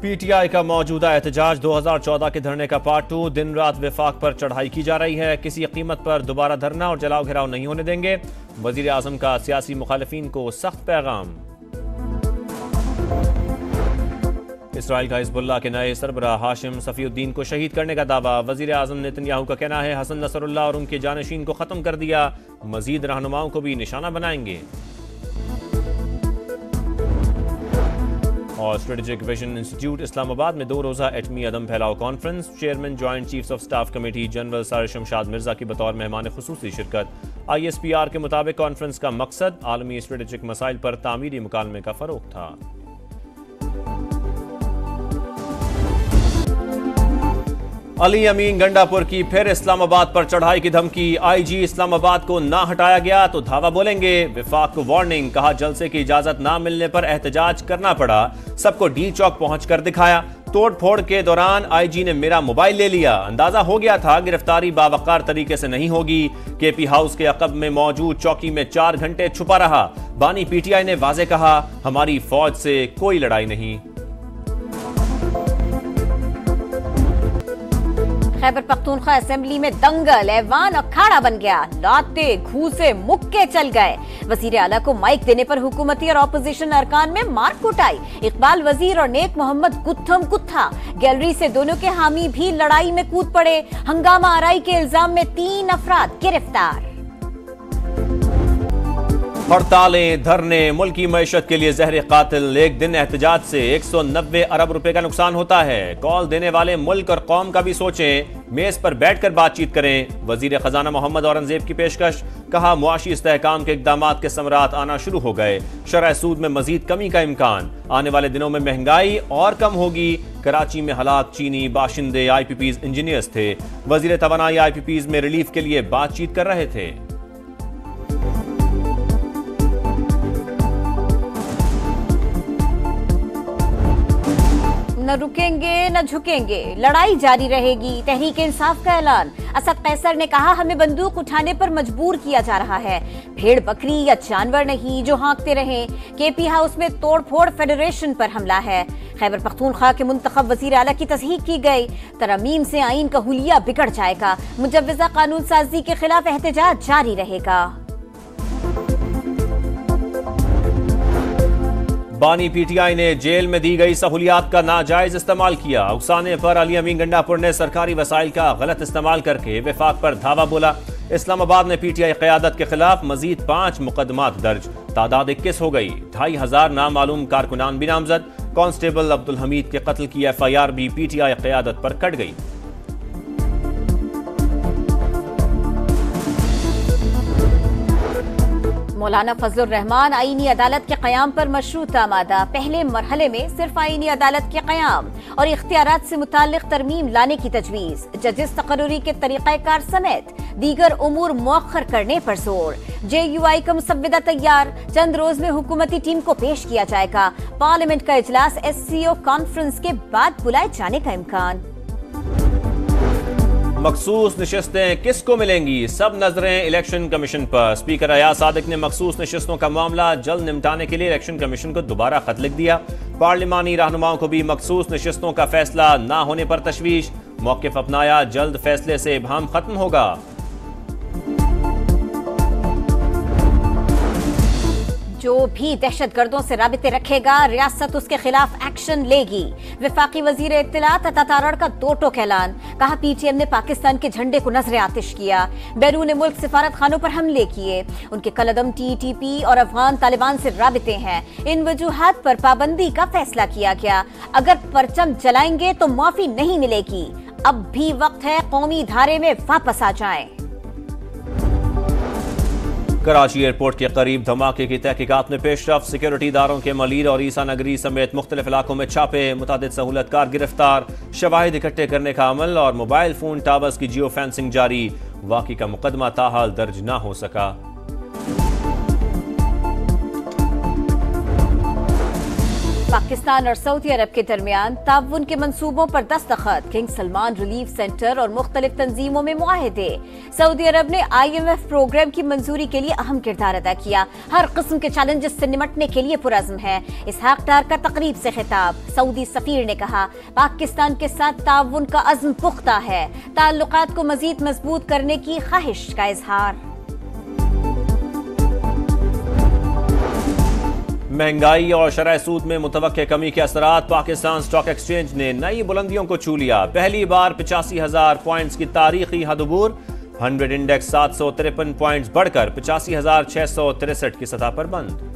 PTI का मौजूदा एहतजाज 2014 के धरने का पार्ट 2। दिन रात विफाक पर चढ़ाई की जा रही है। किसी कीमत पर दोबारा धरना और जलाओ घेराव नहीं होने देंगे। वजीर आजम का सियासी मुखालिफिन को सख्त पैगाम। इसराइल का हिजबुल्लाह के नए सरबराह हाशिम सफीउद्दीन को शहीद करने का दावा। वजीर आजम नेतन्याहू का कहना है हसन नसरुल्लाह और उनके जानशीन को खत्म कर दिया, मजीद रहनुमाओं को भी निशाना बनाएंगे। और स्ट्रेटेजिक विजन इंस्टीट्यूट इस्लामाबाद में 2 रोज़ा एटमी अदम फैलाव conference. Chairman joint chiefs of staff committee general sir Shamshad Mirza की बतौर मेहमान खुसूसी शिरकत। ISPR के मुताबिक कॉन्फ्रेंस का मकसद आलमी स्ट्रेटेजिक मसाइल पर तामीरी मुकालमे का फरोग था। अली अमीन गंडापुर की फिर इस्लामाबाद पर चढ़ाई की धमकी। IG इस्लामाबाद को ना हटाया गया तो धावा बोलेंगे। विफाक को वार्निंग, कहा जलसे की इजाजत ना मिलने पर एहतजाज करना पड़ा, सबको डी चौक पहुंचकर दिखाया। तोड़ फोड़ के दौरान IG ने मेरा मोबाइल ले लिया, अंदाजा हो गया था गिरफ्तारी बावकार तरीके से नहीं होगी। KP हाउस के अकब में मौजूद चौकी में 4 घंटे छुपा रहा। बानी PTI ने वाजे कहा हमारी फौज से कोई लड़ाई नहीं। खैबर पख्तूनख्वा असेंबली में दंगल, ऐवान अखाड़ा बन गया। लाते घूसे मुक्के चल गए। वजीर आला को माइक देने पर हुकूमती और ऑपोजिशन अरकान में मार कुटाई। इकबाल वजीर और नेक मोहम्मद गुत्थम गुत्था। गैलरी से दोनों के हामी भी लड़ाई में कूद पड़े। हंगामा आराई के इल्जाम में 3 अफराद गिरफ्तार। हड़तालें, धरने, मुल्की मईशत के लिए जहर कातिल। एक दिन एहतजाज से 190 अरब रुपए का नुकसान होता है। कॉल देने वाले मुल्क और कौम का भी सोचें, मेज पर बैठकर बातचीत करें। वजीर खजाना मोहम्मद औरंगजेब की पेशकश, कहा मुआशी इस्तेहकाम के इक़दामात के समरात आना शुरू हो गए। शरह सूद में मजीद कमी का इम्कान। आने वाले दिनों में महंगाई और कम होगी। कराची में हलाक चीनी बाशिंदे IPPs इंजीनियर्स थे। वजीर तवानाई IPPs में रिलीफ के लिए बातचीत कर रहे थे। न रुकेंगे न झुकेंगे, लड़ाई जारी रहेगी। तहरीक इंसाफ का ऐलान। असद कैसर ने कहा हमें बंदूक उठाने पर मजबूर किया जा रहा है। भेड़ बकरी या जानवर नहीं जो हाँकते रहें। KP हाउस में तोड़फोड़, फेडरेशन पर हमला है। खैबर पख्तूनख्वा के मुंतखब वजीर आला की तस्दीक की गई। तरमीम से आईन का हुलिया बिगड़ जाएगा। मुजव्वजा कानून साजी के खिलाफ एहतजाज जारी रहेगा। बानी PTI ने जेल में दी गई सहूलियात का नाजायज इस्तेमाल किया। उकसाने पर अली अमीन गंडापुर ने सरकारी वसाइल का गलत इस्तेमाल करके विफाक पर धावा बोला। इस्लामाबाद में PTI क़यादत के खिलाफ मजीद 5 मुकदमात दर्ज, तादाद 21 हो गई। 2500 नामालूम कारकुनान भी नामजद। कांस्टेबल अब्दुल हमीद के कत्ल की FIR भी PTI क़यादत पर कट गई। मौलाना फजलुर रहमान आईनी अदालत के क़याम पर मशरूत आमादा। पहले मरहले में सिर्फ आईनी अदालत के क़याम और इख्तियारात से मुताल्लिक़ तरमीम लाने की तजवीज़। जजिस तकर्रुरी के तरीक़ाकार समेत दीगर उमूर मौखर करने पर जोर। JUI का मुसव्विदा तैयार, चंद रोज में हुकूमती टीम को पेश किया जाएगा। पार्लियामेंट का इजलास SCO कॉन्फ्रेंस के बाद बुलाए जाने का इम्कान। मखसूस नशिस्तें किसको मिलेंगी, सब नजरें इलेक्शन कमीशन पर। स्पीकर अयाज सादिक ने मखसूस नशिस्तों का मामला जल्द निपटाने के लिए इलेक्शन कमीशन को दोबारा खत लिख दिया। पार्लिमानी रहनुमाओं को भी मखसूस नशिस्तों का फैसला ना होने पर तशवीश। मौक़िफ़ अपनाया, जल्द फैसले से इबहाम खत्म होगा। जो भी दहशतगर्दों से राबिते रखेगा रियासत उसके खिलाफ एक्शन लेगी। वफाकी वजीर इत्तलात अता तारड़ का 2 टोक ऐलान। कहा PTM ने पाकिस्तान के झंडे को नजर आतिश किया। बैरून मुल्क सिफारत खानों पर हमले किए। उनके कलदम TTP और अफगान तालिबान से राबिते हैं। इन वजूहात पर पाबंदी का फैसला किया गया। अगर परचम जलाएंगे तो माफी नहीं मिलेगी। अब भी वक्त है कौमी धारे में वापस आ जाएं। कराची एयरपोर्ट के करीब धमाके की तहकीकात में पेशरफ। सिक्योरिटी इदारों के मलीर और ईसा नगरी समेत मुख्तलिफ इलाकों में छापे। मुतादिद सहूलतकार गिरफ्तार। शवाहिद इकट्ठे करने का अमल और मोबाइल फोन टावर्स की जियो फेंसिंग जारी। वाक़ई का मुकदमा ताहाल दर्ज ना हो सका। पाकिस्तान और सऊदी अरब के दरमियान ताउन के मंसूबों पर दस्तखत, किंग सलमान रिलीफ सेंटर और मुख्तलिफ तंजीमों में मुआहदे। सऊदी अरब ने IMF प्रोग्राम की मंजूरी के लिए अहम किरदार अदा किया, हर किस्म के चैलेंजेस से निमटने के लिए पुरज़्म है। इसहाक डार का तकरीब से खिताब, सऊदी सफीर ने कहा पाकिस्तान के साथ ताउन का अज़्म पुख्ता है, ताल्लुकात को मजीद मजबूत करने की ख्वाहिश का इजहार। महंगाई और शरह सूद में मुतवक्के कमी के असरात, पाकिस्तान स्टॉक एक्सचेंज ने नई बुलंदियों को छू लिया। पहली बार 85,000 पॉइंट्स की तारीखी हद अबूर। 100 इंडेक्स 753 पॉइंट्स बढ़कर 85,663 की सतह पर बंद।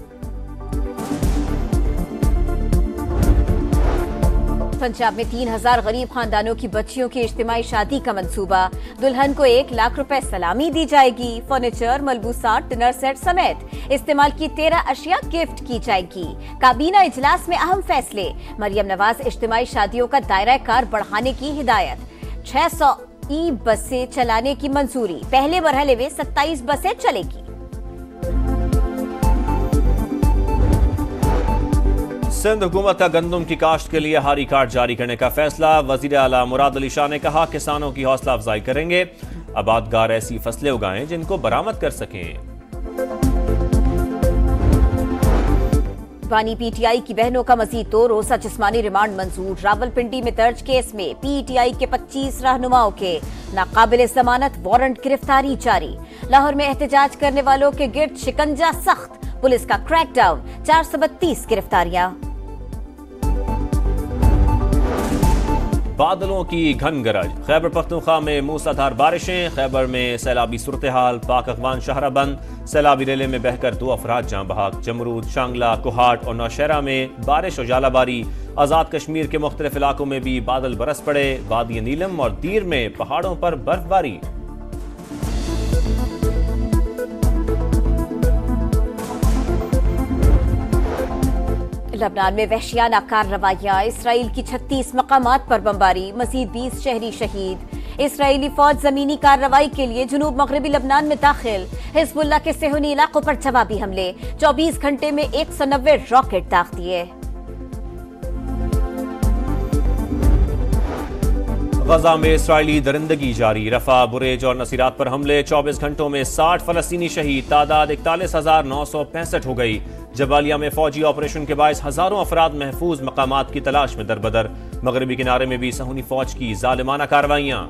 पंजाब में 3,000 गरीब खानदानों की बच्चियों की इज्तिमाई शादी का मंसूबा, दुल्हन को 1 लाख रुपए सलामी दी जाएगी। फर्नीचर, मलबूसात, डिनर सेट समेत इस्तेमाल की 13 अशिया गिफ्ट की जाएगी। काबीना इजलास में अहम फैसले, मरियम नवाज इज्तिमाई शादियों का दायरा कार बढ़ाने की हिदायत। 600 बसें चलाने की मंजूरी, पहले मरहले में 27 बसें चलेगी। सिंध हुकूमत का गंदम की काश्त के लिए हारी कार्ड जारी करने का फैसला। वजीर आला मुराद अली शाह ने कहा किसानों की हौसला अफजाई करेंगे, आबादगार ऐसी फसलें उगाएं जिनको बरामद कर सकें। बानी PTI की बहनों का मजीद 2 रोजा जिस्मानी रिमांड मंजूर। रावलपिंडी में दर्ज केस में PTI के 25 रहनुमाओं के नाकाबिल जमानत वारंट गिरफ्तारी जारी। लाहौर में एहतजाज करने वालों के गिर्द शिकंजा सख्त, पुलिस का क्रैकडाउन, 432 गिरफ्तारियां। बादलों की घन गरज, खैबर पख्तूनख्वा में मूसलाधार बारिशें। खैबर में सैलाबी सूरत हाल, पाक अगवान शाहरा बंद, सैलाबी रेले में बहकर 2 अफराद जाँ बहक। जमरूद, शांगला, कोहाट और नौशहरा में बारिश और जालाबारी। आजाद कश्मीर के मुख्तलिफ इलाकों में भी बादल बरस पड़े। वादी नीलम और दीर में पहाड़ों पर बर्फबारी। लबनान में वहशियाना कार्रवाइयां, इसराइल की 36 मकामात पर बमबारी, मजीद 20 शहरी शहीद। इसराइली फौज जमीनी कार्रवाई के लिए जनूब मगरबी लबनान में दाखिल। हिजबुल्लाह के सेहूनी इलाकों पर जवाबी हमले, 24 घंटे में 190 रॉकेट दाग दिए। गजा में इसराइली दरिंदगी जारी, रफा, बुरेज और नसीरात पर हमले। 24 घंटों में 60 फलस्तीनी शहीद, तादाद 41,965 हो गई। जबालिया में फौजी ऑपरेशन के बायस हजारों अफराद महफूज मकामात की तलाश में दरबदर। मगरबी किनारे में भी सहूनी फौज की जालिमाना कार्रवाइयां।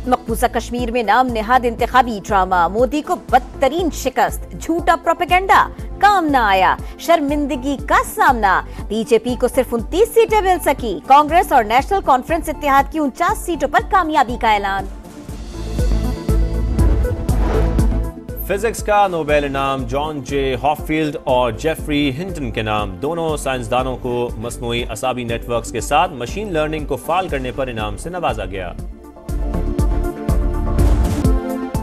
मकबूजा कश्मीर में नाम नेहाद इंतखाबी ड्रामा, मोदी को बदतरीन शिकस्त, झूठा प्रोपेगेंडा काम न आया, शर्मिंदगी का सामना। बीजेपी को सिर्फ 29 सीटें मिल सकी। कांग्रेस और नेशनल कॉन्फ्रेंस इत्तेहाद की 49 सीटों पर कामयाबी का ऐलान। फिजिक्स का नोबेल इनाम जॉन जे हॉपफील्ड और जेफरी हिंटन के नाम। दोनों साइंसदानों को मसनूई असाबी नेटवर्क्स के साथ मशीन लर्निंग को फाल करने पर इनाम से नवाजा गया।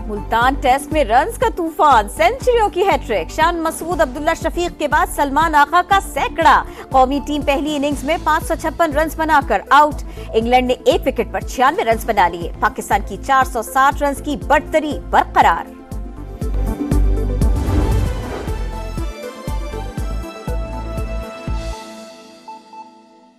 मुल्तान टेस्ट में रन्स का तूफान, सेंचुरियों की हैट्रिक। शान मसूद, अब्दुल्ला शफीक के बाद सलमान आगा का सैकड़ा। कौमी टीम पहली इनिंग्स में 556 रन्स बनाकर आउट। इंग्लैंड ने 1 विकेट पर 96 रन्स बना लिए। पाकिस्तान की 460 रन्स की बढ़तरी बरकरार।